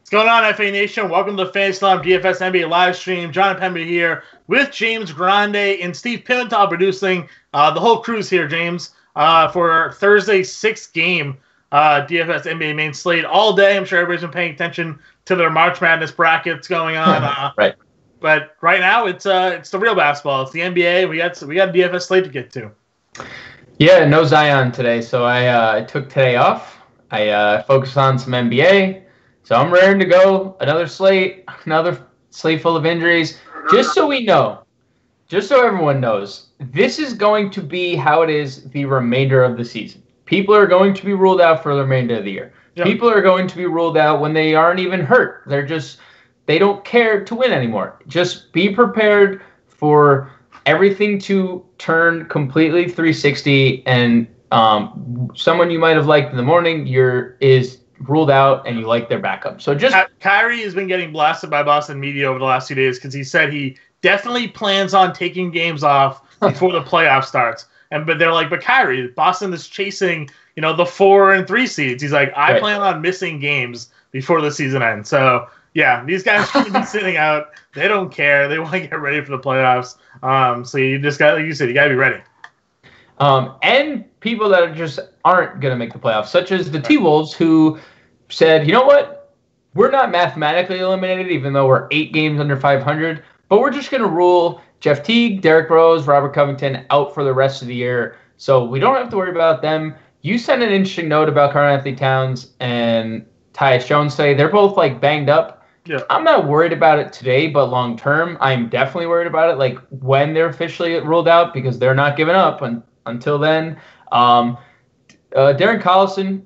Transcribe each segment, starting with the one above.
What's going on, FA Nation? Welcome to the Fantasy Slam DFS NBA live stream. John Pemba here with James Grande and Steve Pimentel producing the whole crew's here, James, for Thursday's sixth game DFS NBA main slate all day. I'm sure everybody's been paying attention to their March Madness brackets going on. Right. But right now, it's the real basketball. It's the NBA. We got a DFS slate to get to. Yeah, no Zion today, so I took today off. I focused on some NBA. So I'm raring to go. Another slate full of injuries. Just so we know, just so everyone knows, this is going to be how it is the remainder of the season. People are going to be ruled out for the remainder of the year. Yep. People are going to be ruled out when they aren't even hurt. They don't care to win anymore. Just be prepared for everything to turn completely 360, and someone you might have liked in the morning is ruled out, and you like their backup. So just Kyrie has been getting blasted by Boston media over the last 2 days because he said he definitely plans on taking games off before the playoff starts. But they're like, but Kyrie, Boston is chasing, the 4 and 3 seeds. He's like, I plan on missing games before the season ends. So yeah, these guys should be sitting out. They don't care. They want to get ready for the playoffs. So you just got, like you said, you got to be ready. And people that just aren't going to make the playoffs, such as the T-Wolves, who said, you know what, we're not mathematically eliminated, even though we're 8 games under 500, but we're just going to rule Jeff Teague, Derrick Rose, Robert Covington out for the rest of the year, so we don't have to worry about them. You sent an interesting note about Karl-Anthony Towns and Tyus Jones today. They're both, banged up. Yeah. I'm not worried about it today, but long term, I'm definitely worried about it, when they're officially ruled out, because they're not giving up until then. Darren Collison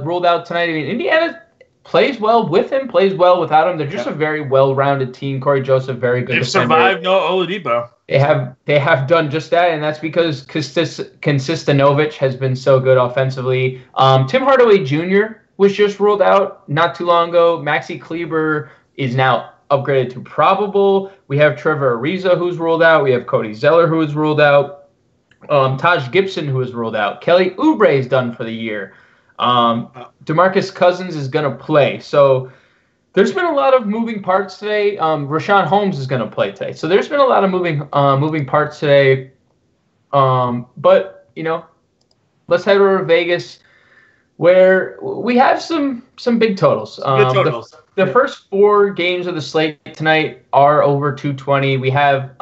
ruled out tonight. I mean, Indiana plays well with him, plays well without him. They're just a very well-rounded team. Corey Joseph, very good. They've survived no Oladipo. They have done just that, and that's because Konstantinovic has been so good offensively. Tim Hardaway Jr. was just ruled out not too long ago. Maxi Kleber is now upgraded to probable. We have Trevor Ariza, who's ruled out. We have Cody Zeller, who is ruled out. Taj Gibson, who is ruled out. Kelly Oubre is done for the year. DeMarcus Cousins is going to play. So there's been a lot of moving parts today. Rashawn Holmes is going to play today. So there's been a lot of moving parts today. But, let's head over to Vegas, where we have some big totals. Good totals. The first 4 games of the slate tonight are over 220. We have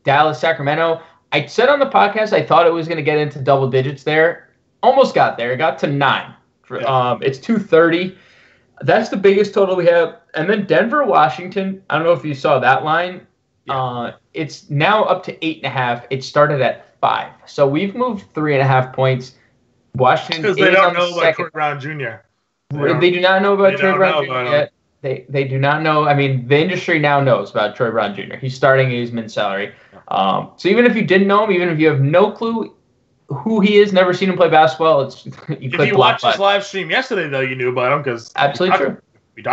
Dallas, Sacramento. I said on the podcast I thought it was going to get into double digits there. Almost got there. It got to 9. It's 230. That's the biggest total we have. And then Denver, Washington. I don't know if you saw that line. Yeah. It's now up to 8.5. It started at 5. So we've moved 3.5 points. Washington because they don't know about Troy Brown Jr. They do not know about Troy Brown Jr. yet. They do not know. I mean, the industry now knows about Troy Brown Jr. He's starting at his min-salary. So even if you didn't know him, even if you have no clue who he is, never seen him play basketball, if you watched his live stream yesterday, though, you knew about him because absolutely true.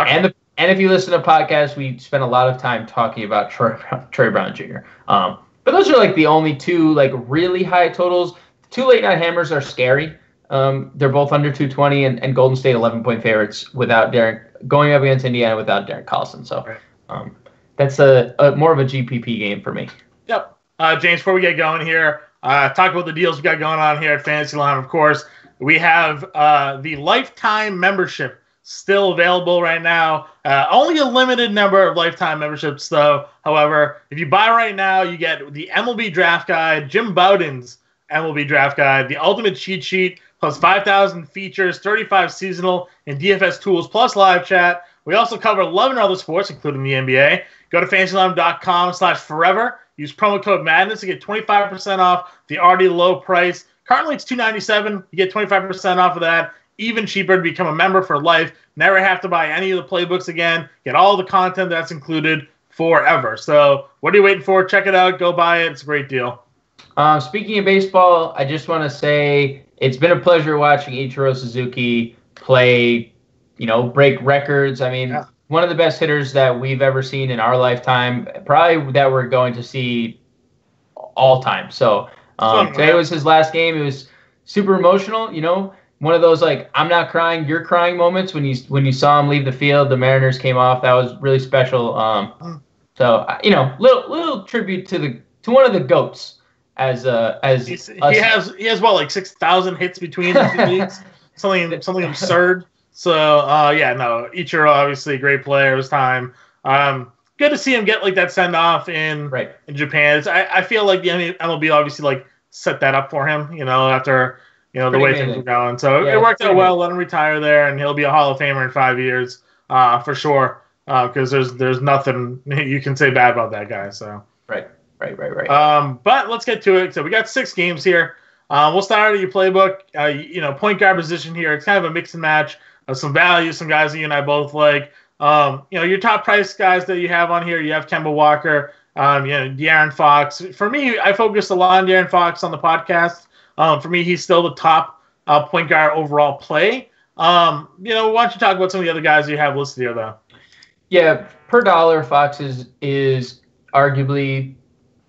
And if you listen to podcasts, we spent a lot of time talking about Troy Brown Jr. But those are the only 2 really high totals. 2 late night hammers are scary. They're both under 220, and Golden State 11-point favorites without going up against Indiana without Darren Collison. So that's a more of a GPP game for me. Yep. James, before we get going here, talk about the deals we got going on here at Fantasyland, of course. We have the lifetime membership still available right now. Only a limited number of lifetime memberships, though. However, if you buy right now, you get the MLB Draft Guide, Jim Bowden's MLB Draft Guide, the Ultimate Cheat Sheet, plus 5,000 features, 35 seasonal and DFS tools, plus live chat. We also cover 11 other sports, including the NBA. Go to fantasyland.com/forever. Use promo code MADNESS to get 25% off the already low price. Currently, it's $297. You get 25% off of that. Even cheaper to become a member for life. Never have to buy any of the playbooks again. Get all the content that's included forever. So what are you waiting for? Check it out. Go buy it. It's a great deal. Speaking of baseball, I just want to say it's been a pleasure watching Ichiro Suzuki play, break records. I mean, one of the best hitters that we've ever seen in our lifetime, probably that we're going to see all time. So today was his last game. It was super emotional. one of those like I'm not crying, you're crying moments when you saw him leave the field. The Mariners came off. That was really special. So little tribute to one of the goats as he has what, like 6,000 hits between the two leagues, something absurd. So Ichiro obviously a great player. It was time. Good to see him get like that send off in Japan. I feel like the MLB obviously like set that up for him. After the way things were going. So it worked out well. Let him retire there, and he'll be a Hall of Famer in 5 years for sure. Because there's nothing you can say bad about that guy. So right. But let's get to it. So we got 6 games here. We'll start at your playbook. Point guard position here. It's kind of a mix and match of some value, some guys that you and I both like. Your top price guys that you have on here. You have Kemba Walker. De'Aaron Fox. For me, I focused a lot on De'Aaron Fox on the podcast. For me, he's still the top point guard overall play. Why don't you talk about some of the other guys you have listed here, though? Yeah, per dollar, Fox is arguably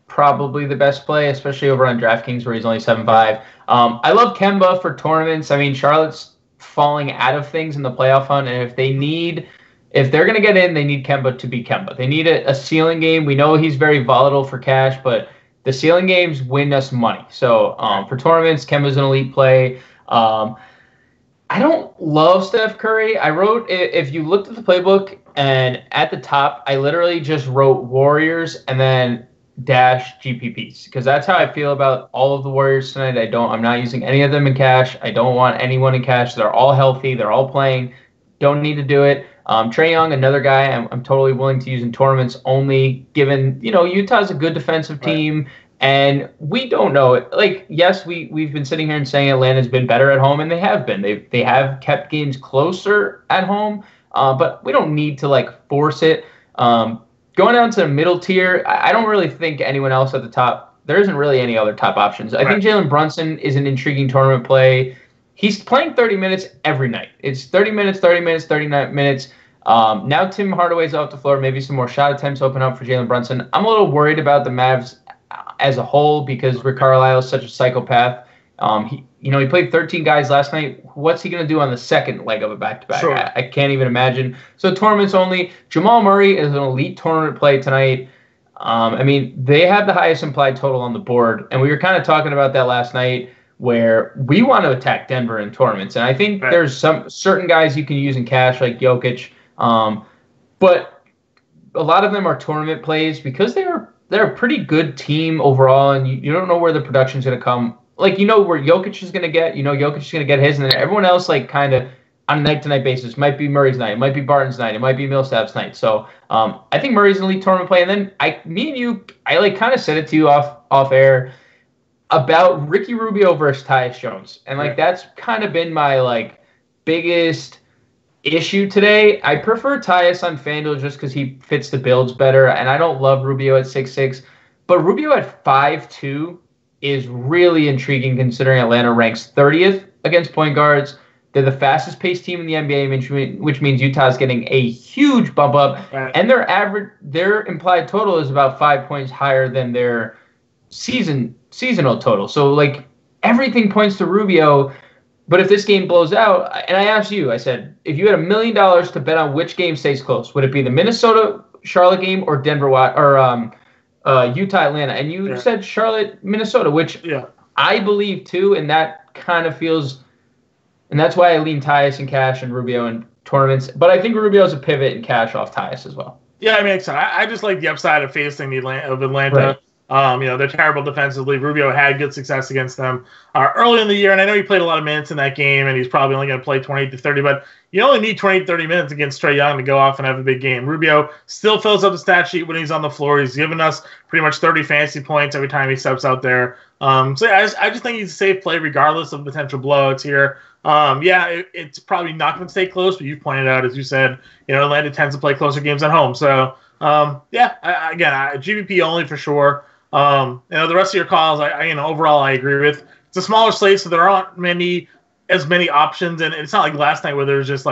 probably the best play, especially over on DraftKings where he's only 7.5. I love Kemba for tournaments. I mean, Charlotte's falling out of things in the playoff hunt, and if they're going to get in, they need Kemba to be Kemba. They need a ceiling game. We know he's very volatile for cash, but the ceiling games win us money. So for tournaments, Kemba's an elite play. I don't love Steph Curry. I wrote, if you looked at the playbook and at the top, I literally just wrote Warriors and then dash GPPs because that's how I feel about all of the Warriors tonight. I'm not using any of them in cash. I don't want anyone in cash. They're all healthy. They're all playing. Don't need to do it. Trae Young, another guy I'm totally willing to use in tournaments only given, Utah's a good defensive team. Right. And we don't know it. Like, yes, we've been sitting here and saying Atlanta's been better at home, and they have been. They have kept games closer at home, but we don't need to, like, force it. Going down to the middle tier, I don't really think anyone else at the top. There isn't really any other top options. I think Jalen Brunson is an intriguing tournament play. He's playing 30 minutes every night. It's 30 minutes, 30 minutes, 39 minutes. Now Tim Hardaway's off the floor. Maybe some more shot attempts open up for Jalen Brunson. I'm a little worried about the Mavs as a whole because Rick Carlisle is such a psychopath. He played 13 guys last night. What's he going to do on the second leg of a back-to-back? Sure. I can't even imagine. So tournaments only. Jamal Murray is an elite tournament play tonight. They have the highest implied total on the board, and we were kind of talking about that last night where we want to attack Denver in tournaments. And I think there's some certain guys you can use in cash like Jokic, but a lot of them are tournament plays because they're a pretty good team overall, and you don't know where the production's going to come. Like, where Jokic is going to get, Jokic is going to get his, and then everyone else, like, kind of on a night-to-night basis. Might be Murray's night. It might be Barton's night. It might be Millsap's night. So I think Murray's an elite tournament play. And then I kind of said it to you off air about Ricky Rubio versus Tyus Jones. And, that's kind of been my, biggest issue today. I prefer Tyus on FanDuel just because he fits the builds better, and I don't love Rubio at 6'6", but Rubio at 5'2" is really intriguing considering Atlanta ranks 30th against point guards. They're the fastest paced team in the NBA, which means Utah's getting a huge bump up, and their implied total is about 5 points higher than their seasonal total. So everything points to Rubio. But if this game blows out, and I asked you, I said, if you had $1 million to bet on which game stays close, would it be the Minnesota-Charlotte game or Utah-Atlanta? And you said Charlotte-Minnesota, which I believe too, and that kind of feels, and that's why I lean Tyus in cash and Rubio in tournaments. But I think Rubio's a pivot in cash off Tyus as well. Yeah, I just like the upside of facing Atlanta. Right. They're terrible defensively. Rubio had good success against them early in the year, and I know he played a lot of minutes in that game, and he's probably only going to play 28 to 30, but you only need 20 to 30 minutes against Trae Young to go off and have a big game. Rubio still fills up the stat sheet when he's on the floor. He's given us pretty much 30 fantasy points every time he steps out there. I just think he's a safe play regardless of potential blowouts here. It's probably not going to stay close, but you pointed out, as you said, Atlanta tends to play closer games at home. So, GVP only for sure. The rest of your calls, overall I agree with. It's a smaller slate, so there aren't as many options, and it's not like last night where there's just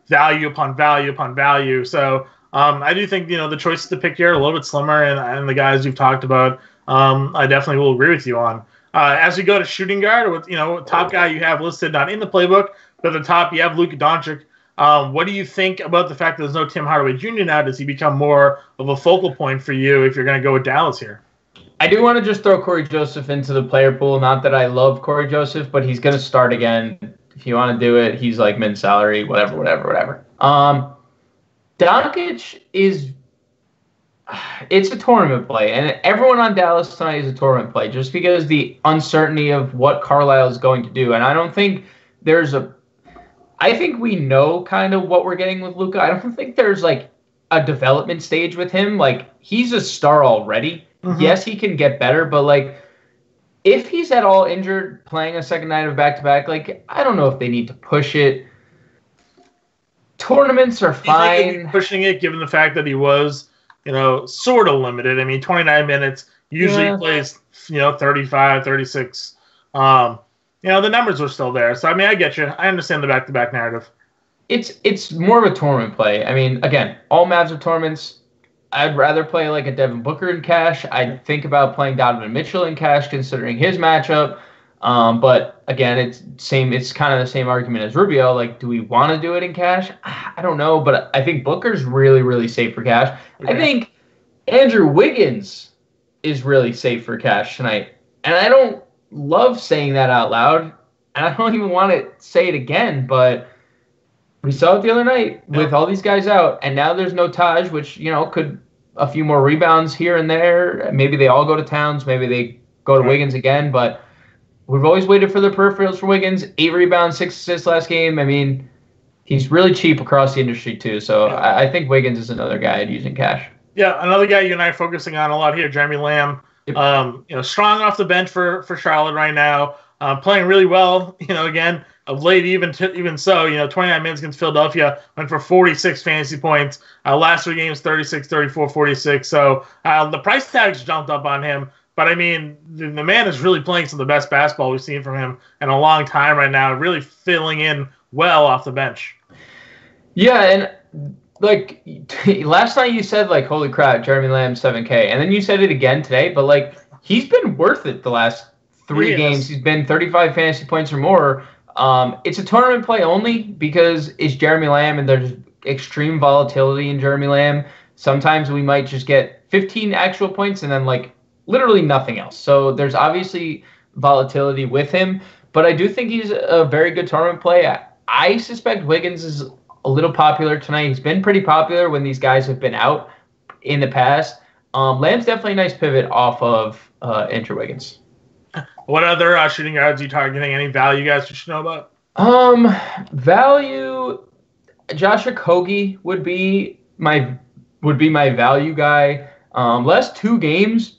value upon value upon value. So I do think the choices to pick here are a little bit slimmer, and the guys you've talked about, I definitely will agree with you on. As we go to shooting guard, with top guy you have listed not in the playbook, but at the top you have Luka Doncic. What do you think about the fact that there's no Tim Hardaway Jr. now? Does he become more of a focal point for you if you're going to go with Dallas here? I do want to just throw Corey Joseph into the player pool. Not that I love Corey Joseph, but he's going to start again. If you want to do it, he's like min salary, whatever. Doncic it's a tournament play, and everyone on Dallas tonight is a tournament play just because the uncertainty of what Carlisle is going to do. And I don't think I think we know kind of what we're getting with Luka. I don't think there's like a development stage with him. Like, he's a star already. Mm-hmm. Yes, he can get better, but like, if he's at all injured playing a second night of back-to-back, like, I don't know if they need to push it. Tournaments are fine. Pushing it, given the fact that he was, sort of limited. I mean, 29 minutes, usually plays, 35, 36. The numbers were still there. So, I mean, I get you. I understand the back-to-back narrative. It's more of a tournament play. I mean, again, all Mavs are tournaments. I'd rather play like a Devin Booker in cash. I'd think about playing Donovan Mitchell in cash, considering his matchup. But again, it's kind of the same argument as Rubio. Like, do we want to do it in cash? I don't know, but I think Booker's really, really safe for cash. Okay. I think Andrew Wiggins is really safe for cash tonight. And I don't love saying that out loud. And I don't even want to say it again, but we saw it the other night with all these guys out, and now there's no Taj, which, could a few more rebounds here and there. Maybe they all go to Towns. Maybe they go to Wiggins again, but we've always waited for the peripherals for Wiggins. 8 rebounds, 6 assists last game. I mean, he's really cheap across the industry too, so I think Wiggins is another guy I'd use in cash. Yeah, another guy you and I are focusing on a lot here, Jeremy Lamb. Yep. Strong off the bench for Charlotte right now. Playing really well, again, of late, even so, 29 minutes against Philadelphia, went for 46 fantasy points. Last 3 games, 36, 34, 46. So the price tag's jumped up on him. But, I mean, the man is really playing some of the best basketball we've seen from him in a long time right now, really filling in well off the bench. Yeah, and, like, last night you said, like, holy crap, Jeremy Lamb, 7K. And then you said it again today, but, like, he's been worth it the last 3 games. He's been 35 fantasy points or more. It's a tournament play only because it's Jeremy Lamb and there's extreme volatility in Jeremy Lamb. Sometimes we might just get 15 actual points and then like literally nothing else. So there's obviously volatility with him, but I do think he's a very good tournament play. I suspect Wiggins is a little popular tonight. He's been pretty popular when these guys have been out in the past. Lamb's definitely a nice pivot off of Andrew Wiggins. What other shooting guards are you targeting? Any value guys you should know about? Value. Josh Okogie would be my value guy. Last 2 games,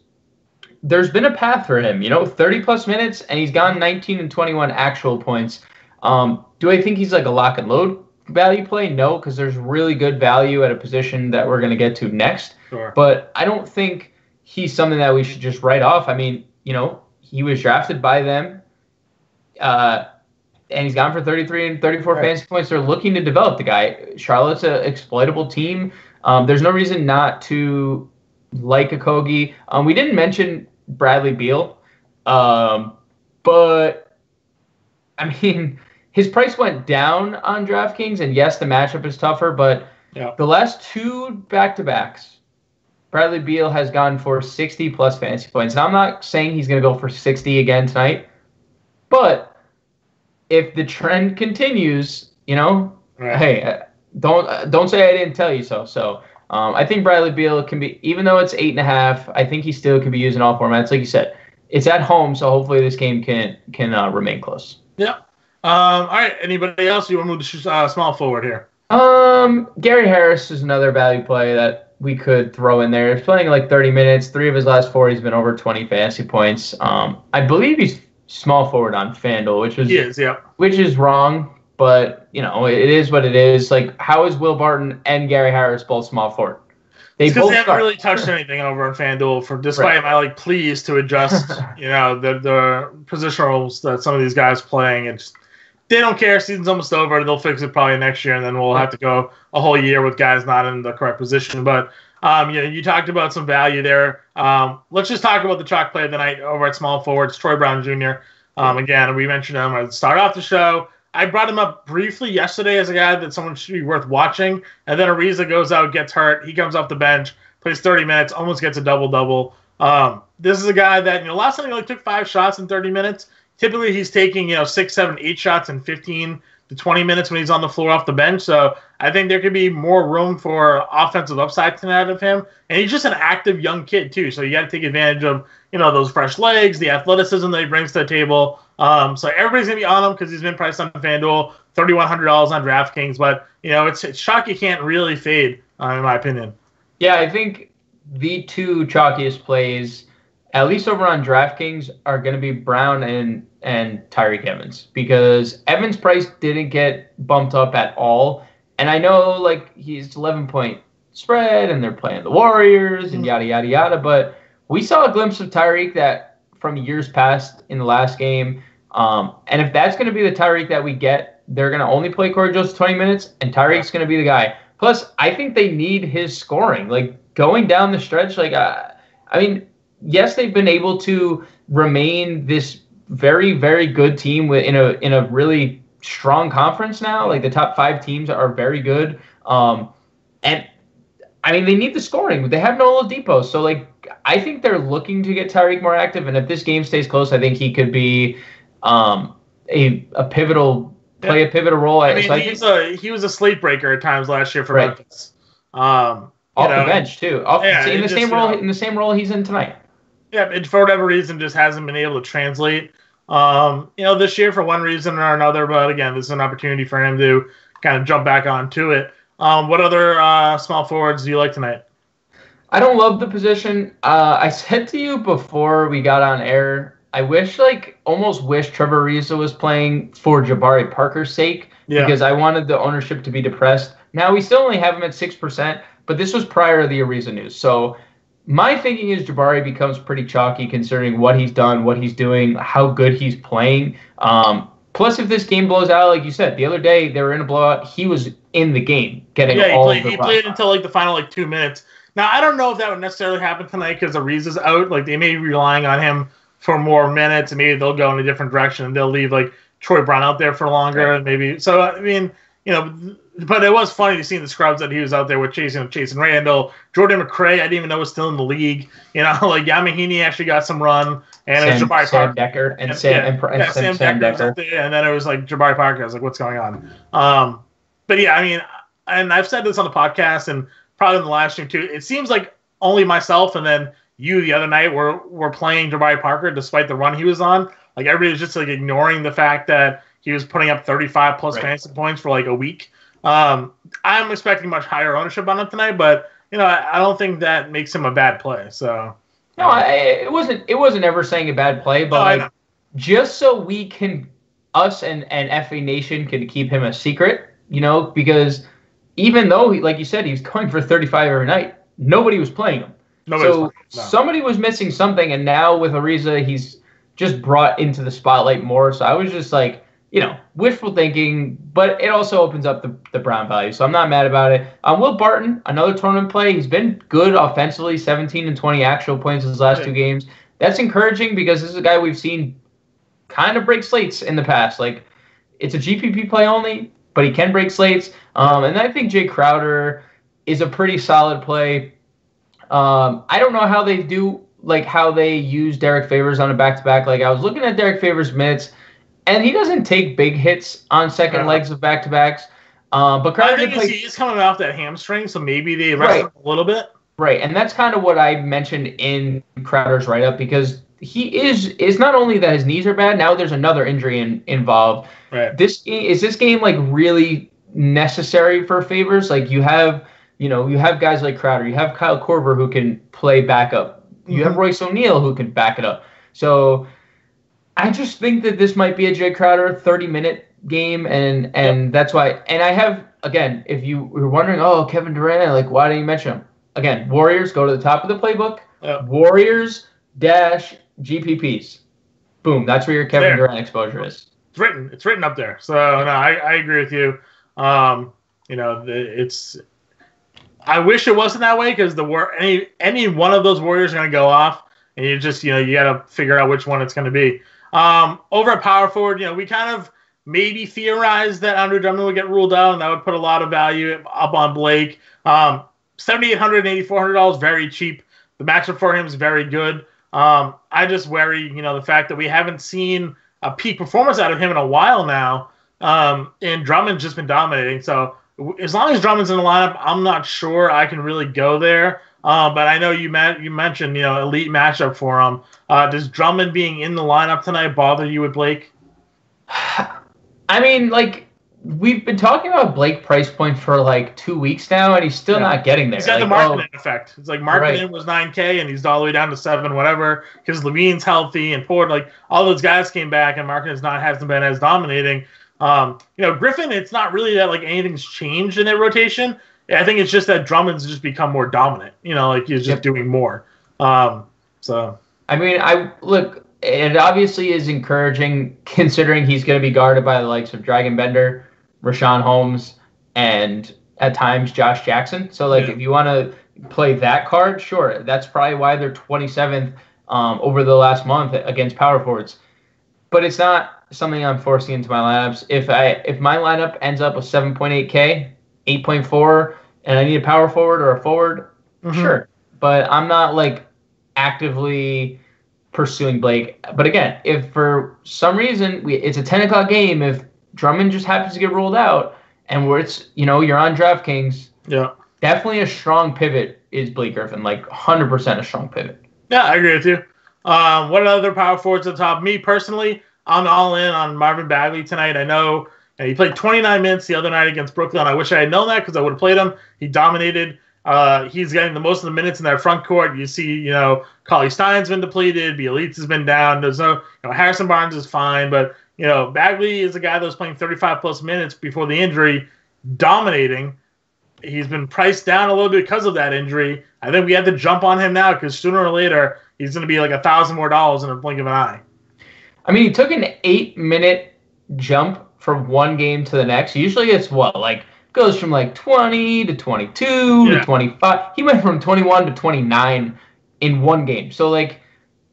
there's been a path for him. 30 plus minutes, and he's gotten 19 and 21 actual points. Do I think he's like a lock and load value play? No, because there's really good value at a position that we're going to get to next. Sure. But I don't think he's something that we should just write off. I mean, he was drafted by them, and he's gone for 33 and 34 fantasy points. They're looking to develop the guy. Charlotte's an exploitable team. There's no reason not to like Okogie. We didn't mention Bradley Beal, but, I mean, his price went down on DraftKings, and yes, the matchup is tougher, but the last 2 back-to-backs, Bradley Beal has gone for 60-plus fantasy points. And I'm not saying he's going to go for 60 again tonight, but if the trend continues, hey, don't say I didn't tell you so. So I think Bradley Beal can be, even though it's 8.5, I think he still can be used in all formats. Like you said, it's at home, so hopefully this game can remain close. Yeah. All right. Anybody else? You want to move to small forward here? Gary Harris is another value play that we could throw in there. He's playing like 30 minutes. 3 of his last 4, he's been over 20 fantasy points. I believe he's small forward on FanDuel, which is wrong, but it is what it is. Like, how is Will Barton and Gary Harris both small forward? They haven't really touched anything over on FanDuel despite my pleas to adjust, the position roles that some of these guys playing. they don't care. Season's almost over. They'll fix it probably next year, and then we'll have to go a whole year with guys not in the correct position. But you talked about some value there. Let's just talk about the chalk play of the night over at small forwards, Troy Brown Jr. Again, we mentioned him at the start off the show. I brought him up briefly yesterday as a guy that someone should be worth watching. And then Ariza goes out, gets hurt. He comes off the bench, plays 30 minutes, almost gets a double-double. This is a guy that, last time he only took 5 shots in 30 minutes. Typically, he's taking, 6, 7, 8 shots in 15 to 20 minutes when he's on the floor off the bench. So I think there could be more room for offensive upside tonight out of him. And he's just an active young kid, too. So you got to take advantage of, those fresh legs, the athleticism that he brings to the table. So everybody's going to be on him because he's been priced on FanDuel, $3,100 on DraftKings. But, it's chalk you can't really fade, in my opinion. Yeah, I think the two chalkiest plays, at least over on DraftKings, are going to be Brown and Tyreke Evans, because Evans' price didn't get bumped up at all. And I know, he's 11-point spread, and they're playing the Warriors and yada, yada, yada. But we saw a glimpse of Tyreke that from years past in the last game. And if that's going to be the Tyreke that we get, they're going to only play Corey Joseph 20 minutes, and Tyreke's going to be the guy. Plus, I think they need his scoring. Going down the stretch, yes, they've been able to remain this very, very good team in a really strong conference now. The top 5 teams are very good. And they need the scoring. They have no Oladipo. So I think they're looking to get Tyreke more active. And if this game stays close, I think he could be a pivotal role. He was a slate breaker at times last year for Memphis. Off the bench too. In the same role he's in tonight. Yeah, and for whatever reason, just hasn't been able to translate. This year for one reason or another. But again, this is an opportunity for him to kind of jump back onto it. What other small forwards do you like tonight? I don't love the position. I said to you before we got on air, I almost wish Trevor Ariza was playing for Jabari Parker's sake, because I wanted the ownership to be depressed. Now we still only have him at 6%. But this was prior to the Ariza news. So my thinking is Jabari becomes pretty chalky considering what he's done, what he's doing, how good he's playing. Plus, if this game blows out, like you said, the other day they were in a blowout. He was in the game getting all of the he played until the final 2 minutes. Now, I don't know if that would necessarily happen tonight because Ariza's out. They may be relying on him for more minutes, and maybe they'll go in a different direction and they'll leave Troy Brown out there for longer. Right. And maybe so. But it was funny to see in the scrubs that he was out there with Chasing Randall, Jordan McRae. I didn't even know was still in the league. Yamahini actually got some run, and it was Jabari Sam Decker and Sam Decker. And then it was Jabari Parker. I was like, what's going on? But yeah, and I've said this on the podcast and probably in the live stream too. It seems like only myself and then you the other night were playing Jabari Parker despite the run he was on. Everybody was just ignoring the fact that he was putting up 35 plus fantasy points for a week. I'm expecting much higher ownership on him tonight, but I don't think that makes him a bad play. So no, it wasn't ever saying a bad play, but just so we can, us and FA Nation can keep him a secret, because even though like you said, he's going for 35 every night, nobody was playing him. Somebody was missing something, and now with Ariza, he's just brought into the spotlight more. So I was just wishful thinking, but it also opens up the Brown value. So I'm not mad about it. Will Barton, another tournament play. He's been good offensively, 17 and 20 actual points in his last 2 games. That's encouraging because this is a guy we've seen kind of break slates in the past. It's a GPP play only, but he can break slates. And I think Jay Crowder is a pretty solid play. I don't know how they do, how they use Derek Favors on a back-to-back. I was looking at Derek Favors' minutes, and he doesn't take big hits on second legs of back-to-backs. But Crowder he's coming off that hamstring, so maybe they rest him a little bit. Right, and that's kind of what I mentioned in Crowder's write-up, because it's not only that his knees are bad, now there's another injury involved. Right. This game really necessary for Favors? You have guys like Crowder, you have Kyle Korver who can play backup. You have Royce O'Neal who can back it up. So I just think that this might be a Jay Crowder 30-minute game, and that's why. And I have, again, if you were wondering, Kevin Durant, why didn't you mention him? Again, Warriors, go to the top of the playbook. Yep. Warriors - GPPs. Boom, that's where your Kevin Durant exposure is. It's written up there. So no, I agree with you. It's. I wish it wasn't that way because any one of those Warriors are going to go off, and you just you got to figure out which one it's going to be. Over at power forward, we kind of maybe theorized that Andre Drummond would get ruled out, and that would put a lot of value up on Blake. $7,800, $8,400, very cheap. The matchup for him is very good. I just worry, the fact that we haven't seen a peak performance out of him in a while now, and Drummond's just been dominating. So as long as Drummond's in the lineup, I'm not sure I can really go there. But I know you mentioned, elite matchup for him. Does Drummond being in the lineup tonight bother you with Blake? I mean, we've been talking about Blake price point for 2 weeks now, and he's still not getting there. He's got the Markkanen effect. It's like Markkanen was $9K, and he's all the way down to $7, whatever, because Levine's healthy and Ford, all those guys came back, and Markkanen's hasn't been as dominating. Griffin, it's not really that anything's changed in their rotation. I think it's just that Drummond's just become more dominant. He's just doing more. So I mean, it obviously is encouraging considering he's going to be guarded by the likes of Dragon Bender, Rashawn Holmes, and at times Josh Jackson. So if you want to play that card, sure, that's probably why they're 27th over the last month against power forwards. But it's not something I'm forcing into my lineups. If my lineup ends up with 7.8K, 8.4, and I need a power forward or a forward, sure. But I'm not actively pursuing Blake. But again, if for some reason it's a 10 o'clock game, if Drummond just happens to get ruled out and where it's, you're on DraftKings, definitely a strong pivot is Blake Griffin, 100% a strong pivot. Yeah, I agree with you. What other power forwards at the top? Me personally, I'm all in on Marvin Bagley tonight. I know he played 29 minutes the other night against Brooklyn. I wish I had known that because I would have played him. He dominated. He's getting the most of the minutes in that front court. You see, Cauley Stein's been depleted. Bielitz has been down. There's no, Harrison Barnes is fine, but Bagley is a guy that was playing 35+ minutes before the injury, dominating. He's been priced down a little bit because of that injury. I think we had to jump on him now because sooner or later he's going to be $1,000 more in a blink of an eye. I mean, he took an 8-minute jump from one game to the next. Usually it's goes from 20 to 22 to 25. He went from 21 to 29 in one game. So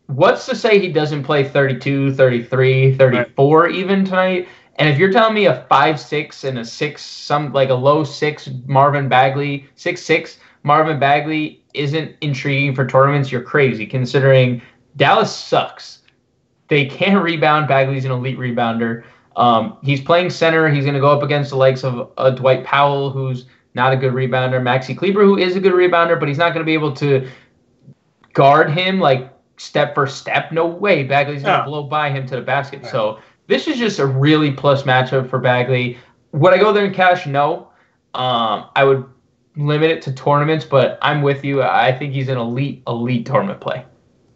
what's to say he doesn't play 32, 33, 34 even tonight? And if you're telling me a 5'6" and a 6, a low 6 Marvin Bagley, 6'6" Marvin Bagley isn't intriguing for tournaments, you're crazy considering Dallas sucks. They can't rebound. Bagley's an elite rebounder. He's playing center. He's going to go up against the likes of Dwight Powell, who's not a good rebounder. Maxi Kleber, who is a good rebounder, but he's not going to be able to guard him step for step. No way. Bagley's going to blow by him to the basket. Right. So this is just a really plus matchup for Bagley. Would I go there in cash? No. I would limit it to tournaments, but I'm with you. I think he's an elite tournament play.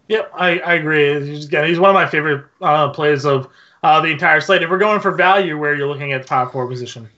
Yep, I agree. He's one of my favorite plays of the entire slate. If we're going for value, where you're looking at the top 4 position?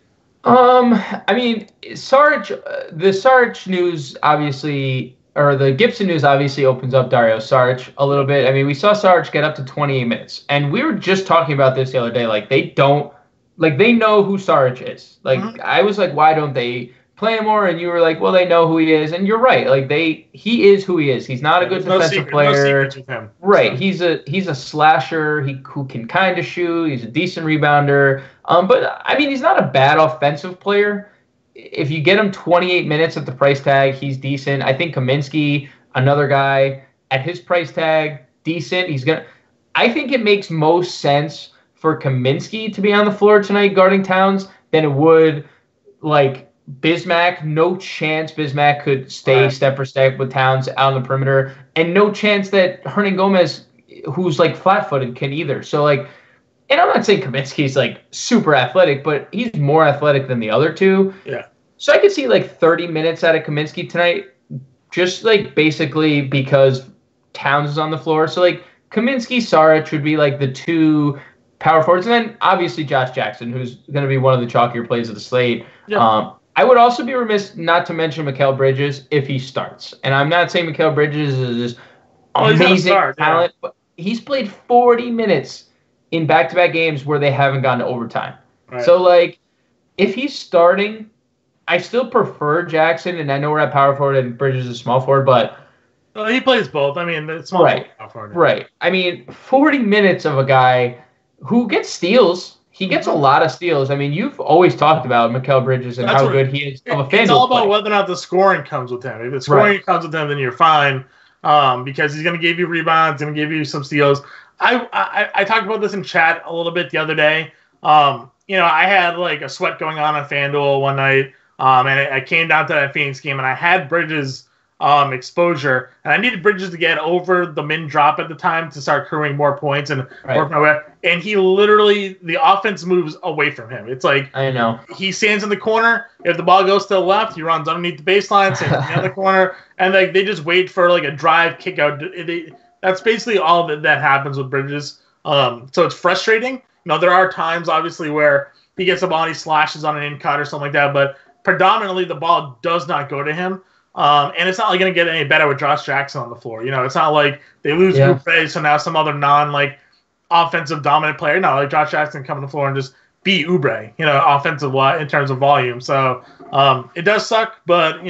I mean, the Saric news obviously, or the Gibson news obviously opens up Dario Saric a little bit. I mean, we saw Saric get up to 28 minutes, and we were just talking about this the other day. They know who Saric is. I was why don't they play him more? And you were well, they know who he is, and you're right. He is who he is. He's not a good defensive player. No secrets with him. Right. So. He's a slasher. Who can kind of shoot. He's a decent rebounder. But I mean, he's not a bad offensive player. If you get him 28 minutes at the price tag, he's decent. I think Kaminsky, another guy at his price tag, decent. I think it makes most sense for Kaminsky to be on the floor tonight guarding Towns than it would Bismack. No chance Bismack could stay step for step with Towns out on the perimeter, and no chance that Hernan Gomez, who's flat-footed, can either. So and I'm not saying Kaminsky's super athletic, but he's more athletic than the other two. Yeah. So I could see 30 minutes out of Kaminsky tonight, just basically because Towns is on the floor. So Kaminsky, Saric would be the 2 power forwards, and then obviously Josh Jackson, who's going to be one of the chalkier plays of the slate. Yeah. I would also be remiss not to mention Mikal Bridges if he starts. And I'm not saying Mikal Bridges is amazing talent, but he's played 40 minutes in back-to-back games where they haven't gone to overtime. Right. So, like, if he's starting, I still prefer Jackson, and I know we're at power forward and Bridges is small forward, but well, he plays both. I mean, it's small forward. Right. I mean, 40 minutes of a guy who gets steals. He gets a lot of steals. I mean, you've always talked about Mikal Bridges and how good he is of a FanDuel It's all about play. whether or not the scoring comes with him. If the scoring comes with him, then you're fine because he's going to give you rebounds, going to give you some steals. I talked about this in chat a little bit the other day. I had like a sweat going on FanDuel one night, and I came down to that Phoenix game, and I had Bridges exposure, and I needed Bridges to get over the min drop at the time to start accruing more points and work my way. And he literally, the offense moves away from him. It's like I know he stands in the corner. If the ball goes to the left, he runs underneath the baseline, stands in the other corner, and like they just wait for like a drive kick out. That's basically all that happens with Bridges. So it's frustrating. There are times obviously where he gets the ball and he slashes on an in cut or something like that, but predominantly the ball does not go to him. And it's not like going to get any better with Josh Jackson on the floor. It's not like they lose Oubre, so now some other offensive dominant player. No, like Josh Jackson come on the floor and just beat Oubre, offensive in terms of volume. So it does suck, but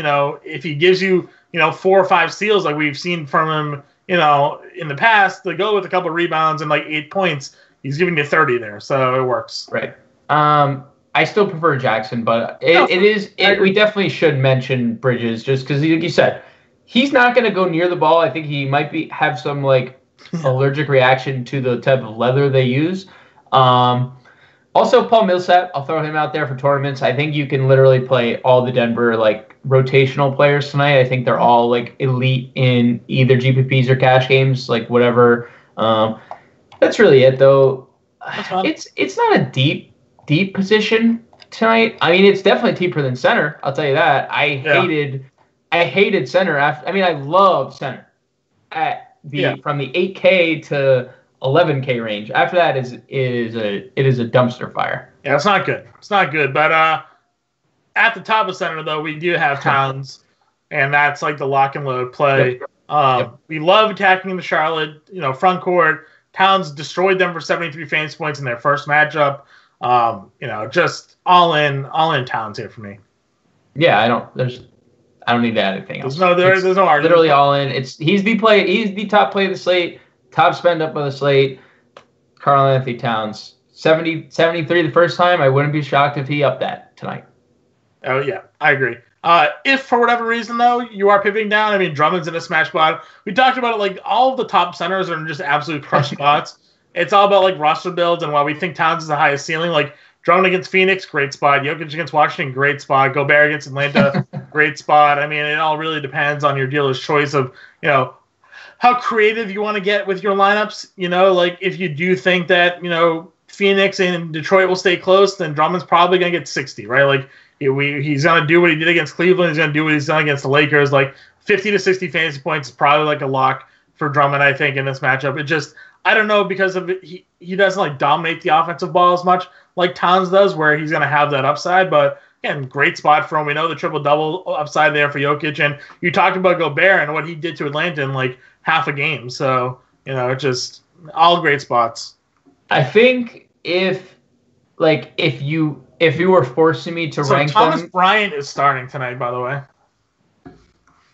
if he gives you 4 or 5 steals like we've seen from him, in the past, to go with a couple of rebounds and like 8 points, he's giving you 30 there, so it works. Right. I still prefer Jackson, but we definitely should mention Bridges just because, like you said, he's not going to go near the ball. I think he might have some like allergic reaction to the type of leather they use. Also, Paul Millsap, I'll throw him out there for tournaments. I think you can literally play all the Denver like rotational players tonight. I think they're all like elite in either GPPs or cash games, like whatever. That's really it, though. It's not a deep position tonight. I mean, it's definitely deeper than center. I'll tell you that. I hated center. I love center from the 8K to 11K range. After that it is a dumpster fire. Yeah, it's not good. It's not good. But at the top of center though, we do have Towns, and that's like the lock and load play. We love attacking the Charlotte, front court. Towns destroyed them for 73 fantasy points in their first matchup. Just all in Towns here for me. Yeah, I don't need to add anything else. There's no argument. Literally all in. He's the top play of the slate, top spend up of the slate. Karl Anthony Towns, 73 the first time. I wouldn't be shocked if he upped that tonight. Oh yeah, I agree. If for whatever reason though you are pivoting down, I mean Drummond's in a smash spot. We talked about it, like all of the top centers are in just absolute crush spots. It's all about like roster builds, and while we think Towns is the highest ceiling, like Drummond against Phoenix, great spot. Jokic against Washington, great spot. Gobert against Atlanta, great spot. I mean, it all really depends on your dealer's choice of, how creative you want to get with your lineups. Like if you do think that, Phoenix and Detroit will stay close, then Drummond's probably going to get 60, right? Like he's going to do what he did against Cleveland. He's going to do what he's done against the Lakers. Like 50 to 60 fantasy points is probably like a lock for Drummond, I think, in this matchup. It just, I don't know, because of it, he doesn't like dominate the offensive ball as much like Towns does, where he's going to have that upside. But again, great spot for him. We know the triple-double upside there for Jokic. And you talked about Gobert and what he did to Atlanta in like half a game. So, just all great spots. I think if you were forcing me to rank Thomas them, Bryant is starting tonight, by the way.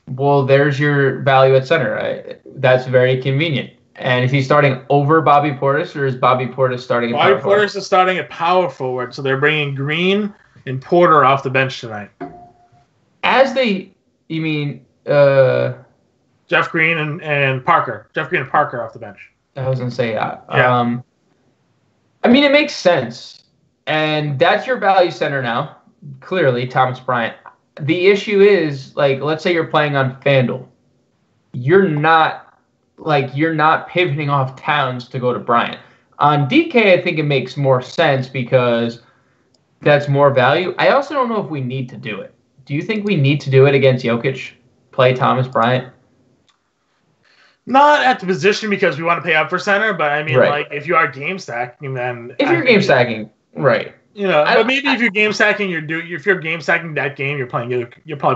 Well, there's your value at center. That's very convenient. And is he starting over Bobby Portis, or is Bobby Portis starting at Bobby power forward? Portis is starting at power forward, so they're bringing Green and Porter off the bench tonight. You mean Jeff Green and Parker. Jeff Green and Parker off the bench. I was going to say that. Yeah. I mean, it makes sense. And that's your value center now, clearly, Thomas Bryant. The issue is, like, let's say you're playing on FanDuel. You're not pivoting off Towns to go to Bryant. On DK, I think it makes more sense because that's more value. I also don't know if we need to do it. Do you think we need to do it against Jokic? Play Thomas Bryant? Not at the position because we want to pay up for center, but I mean, like, if you are game stacking, then if you're game stacking, right? But maybe if you're game stacking, if you're game stacking that game, you're probably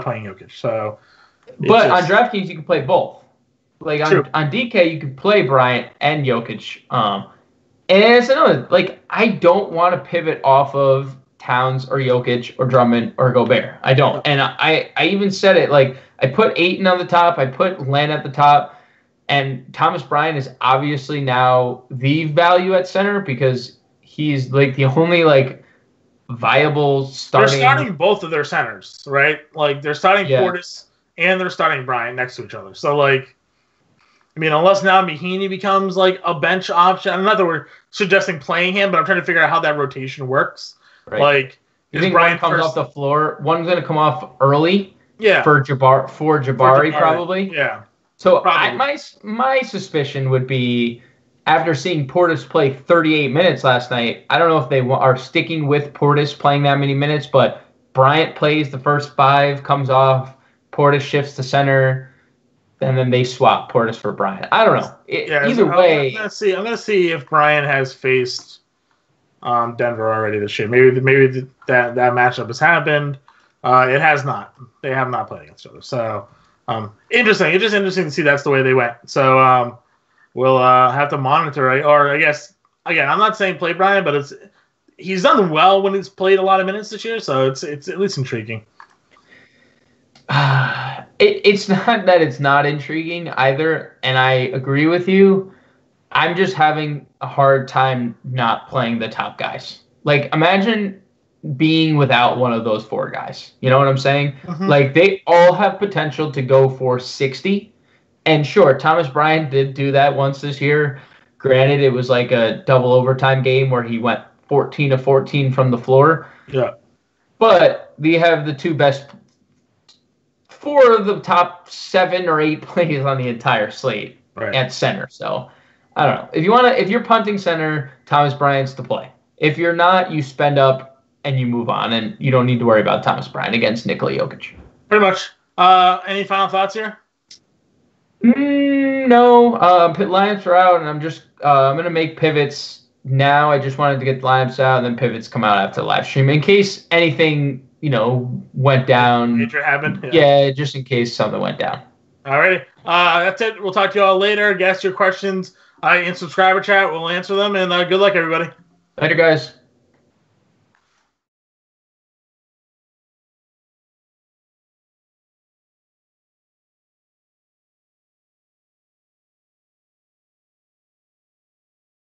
playing Jokic. So, but on DraftKings, you can play both. Like on DK, you can play Bryant and Jokic. And it's another, like, I don't want to pivot off of Towns or Jokic or Drummond or Gobert. I don't. And I even said it, like, I put Ayton on the top. I put Len at the top. And Thomas Bryant is obviously now the value at center because he's, like, the only, like, viable starting. They're starting both of their centers, right? Like, they're starting Portis and they're starting Bryant next to each other. So, like, I mean, unless now Mahinmi becomes like a bench option. Not that we're suggesting playing him, but I'm trying to figure out how that rotation works. Right. Like, you think Brian comes off the floor? One's going to come off early. Yeah. For Jabari probably. Yeah. So my suspicion would be, after seeing Portis play 38 minutes last night, I don't know if they are sticking with Portis playing that many minutes, but Bryant plays the first 5, comes off, Portis shifts to center. And then they swap Portis for Bryant. I don't know. Either way, I'm gonna see if Bryant has faced Denver already this year. Maybe that matchup has happened. It has not. They have not played against each other. So interesting. It's just interesting to see that's the way they went. So we'll have to monitor. Or I guess again, I'm not saying play Bryant, but he's done well when he's played a lot of minutes this year. So it's at least intriguing. It's not that it's not intriguing either, and I agree with you. I'm just having a hard time not playing the top guys. Like, imagine being without one of those 4 guys. You know what I'm saying? Mm-hmm. Like, they all have potential to go for 60. And sure, Thomas Bryant did do that once this year. Granted, it was like a double overtime game where he went 14 of 14 from the floor. Yeah. But we have the 2 best 4 of the top 7 or 8 plays on the entire slate at center. So I don't know. If you're punting center, Thomas Bryant's the play. If you're not, you spend up and you move on, and you don't need to worry about Thomas Bryant against Nikola Jokic. Pretty much. Any final thoughts here? No. Pit lineups are out, and I'm gonna make pivots now. I just wanted to get the lineups out, and then pivots come out after the live stream in case anything went down. Major happened. Yeah, just in case something went down. All right. That's it. We'll talk to you all later. Guess your questions in subscriber chat. We'll answer them. And good luck, everybody. Later, guys.